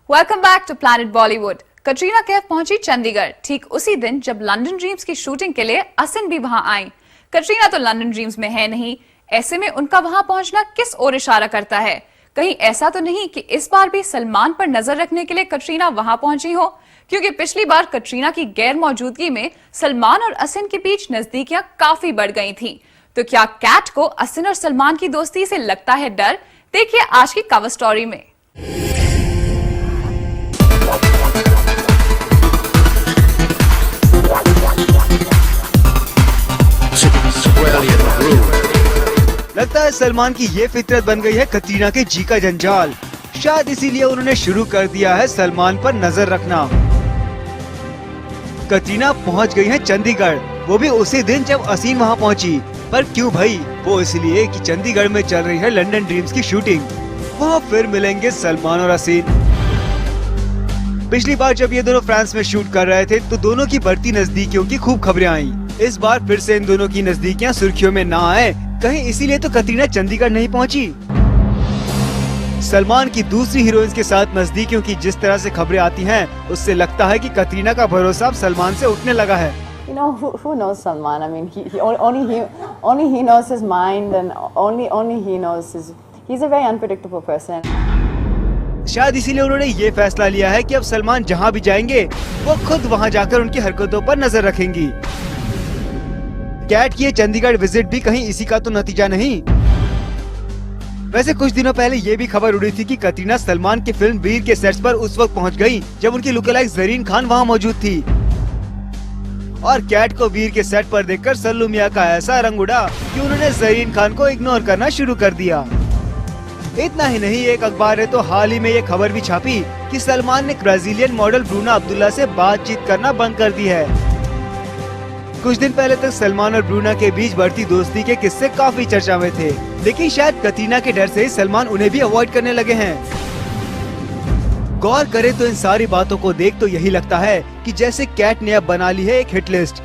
Welcome back to planet Bollywood. Katrina Kaif पहुंची चंडीगढ़ ठीक उसी दिन जब लंदन ड्रीम्स की शूटिंग के लिए असिन भी वहां आई। कटरीना तो लंदन ड्रीम्स में है नहीं, ऐसे में उनका वहां पहुंचना किस ओर इशारा करता है? कहीं ऐसा तो नहीं कि इस बार भी सलमान पर नजर रखने के लिए कटरीना वहां पहुंची हो? क्योंकि पिछली बार कटरीना की गैर मौजूदगी में सलमान और असिन के बीच नजदीकियां काफी बढ़ गई थी। तो क्या कैट को असिन और सलमान की दोस्ती से लगता है डर? देखिए आज की कवर स्टोरी में। लगता है सलमान की ये फितरत बन गई है कटरीना के जी का जंजाल। शायद इसीलिए उन्होंने शुरू कर दिया है सलमान पर नजर रखना। कटरीना पहुंच गई है चंडीगढ़, वो भी उसी दिन जब असिन वहां पहुंची। पर क्यों भाई? वो इसलिए कि चंडीगढ़ में चल रही है लंदन ड्रीम्स की शूटिंग। वहाँ फिर मिलेंगे सलमान और असिन। पिछली बार जब ये दोनों फ्रांस में शूट कर रहे थे तो दोनों की बढ़ती नजदीकियों की खूब खबरें आई। इस बार फिर से इन दोनों की नजदीकियां सुर्खियों में ना आए, कहीं इसीलिए तो कटरीना चंडीगढ़ नहीं पहुंची। सलमान की दूसरी हीरोइंस के साथ नजदीकियों की जिस तरह से खबरें आती हैं, उससे लगता है कि कटरीना का भरोसा अब सलमान से उठने लगा है। You know, who knows Salman? I mean, only he knows his mind, and only he knows he's a very unpredictable person. शायद इसीलिए उन्होंने ये फैसला लिया है कि अब सलमान जहाँ भी जाएंगे वो खुद वहाँ जाकर उनकी हरकतों पर नजर रखेंगी। कैट की ये चंडीगढ़ विजिट भी कहीं इसी का तो नतीजा नहीं। वैसे कुछ दिनों पहले ये भी खबर उड़ी थी कि कटरीना सलमान की फिल्म वीर के सेट्स पर उस वक्त पहुँच गयी जब उनकी लुकलाइक ज़रीन खान वहाँ मौजूद थी। और कैट को वीर के सेट पर देखकर सल्लू मियां का ऐसा रंग उड़ा कि उन्होंने ज़रीन खान को इग्नोर करना शुरू कर दिया। इतना ही नहीं, एक अखबार ने तो हाल ही में ये खबर भी छापी कि सलमान ने ब्राजीलियन मॉडल ब्रूना अब्दुल्ला से बातचीत करना बंद कर दी है। कुछ दिन पहले तक सलमान और ब्रूना के बीच बढ़ती दोस्ती के किस्से काफी चर्चा में थे, लेकिन शायद कटरीना के डर से ही सलमान उन्हें भी अवॉइड करने लगे हैं। गौर करे तो इन सारी बातों को देख तो यही लगता है कि जैसे कैट ने अब बना ली है एक हिट लिस्ट,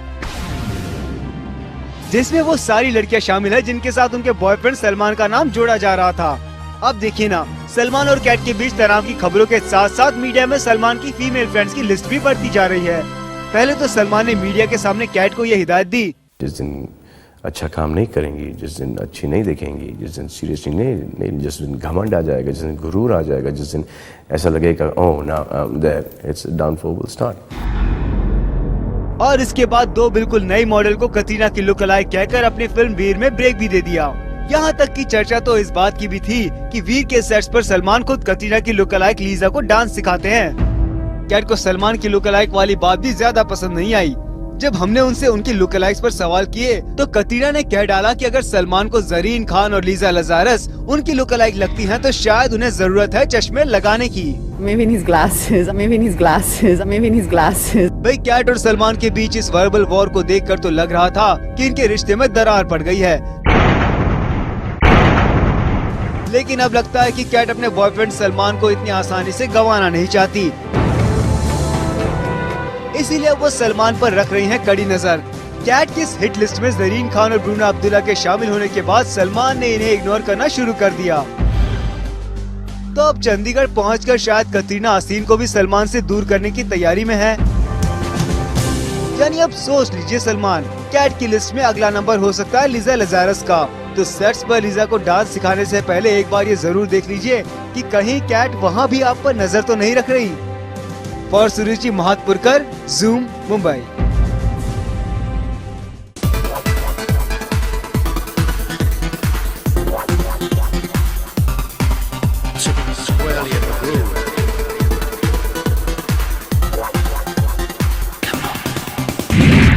जिसमें वो सारी लड़कियां शामिल है जिनके साथ उनके बॉयफ्रेंड सलमान का नाम जोड़ा जा रहा था। अब देखिए ना, सलमान और कैट के बीच तनाव की खबरों के साथ साथ मीडिया में सलमान की फीमेल फ्रेंड्स की लिस्ट भी बढ़ती जा रही है। पहले तो सलमान ने मीडिया के सामने कैट को ये हिदायत दी, जिस दिन अच्छा काम नहीं करेंगी, जिस दिन अच्छी नहीं दिखेंगी, जिस दिन सीरियसली नहीं, जिस दिन घमंड आ जाएगा, जिस दिन गुरूर आ जाएगा, जिस दिन ऐसा लगेगा oh now there it's downfall will start. और इसके बाद दो बिल्कुल नई मॉडल को कटरीना की लुक अलाइक कहकर अपनी फिल्म वीर में ब्रेक भी दे दिया। यहाँ तक की चर्चा तो इस बात की भी थी कि वीर के सेट्स पर सलमान खुद कटरीना की लुक अलाइक लीजा को डांस सिखाते हैं। कैट को सलमान की लुक अलाइक वाली बात भी ज्यादा पसंद नहीं आई। जब हमने उनसे उनकी लुक अलाइक्स पर सवाल किए तो कटरीना ने कह डाला कि अगर सलमान को ज़रीन खान और लीजा लजारस उनकी लुक अलाइक लगती हैं तो शायद उन्हें जरूरत है चश्मे लगाने की। Maybe in his glasses, maybe in his glasses, maybe in his glasses. भाई कैट और सलमान के बीच इस वर्बल वॉर को देखकर तो लग रहा था कि इनके रिश्ते में दरार पड़ गई है, लेकिन अब लगता है कि कैट अपने बॉयफ्रेंड सलमान को इतनी आसानी से गंवाना नहीं चाहती, इसीलिए वो सलमान पर रख रही हैं कड़ी नजर। कैट की इस हिट लिस्ट में ज़रीन खान और ब्रूना अब्दुल्ला के शामिल होने के बाद सलमान ने इन्हें इग्नोर करना शुरू कर दिया। तो अब चंडीगढ़ पहुंचकर शायद कटरीना असिन को भी सलमान से दूर करने की तैयारी में है। यानी अब सोच लीजिए, सलमान कैट की लिस्ट में अगला नंबर हो सकता है लीजा लजारस का। तो सेट्स पर लीजा को डांस सिखाने से पहले एक बार ये जरूर देख लीजिए कि कहीं कैट वहाँ भी आप पर नजर तो नहीं रख रही। For Suruchi Mahatpurkar, Zoom, Mumbai. Squarely in the groove.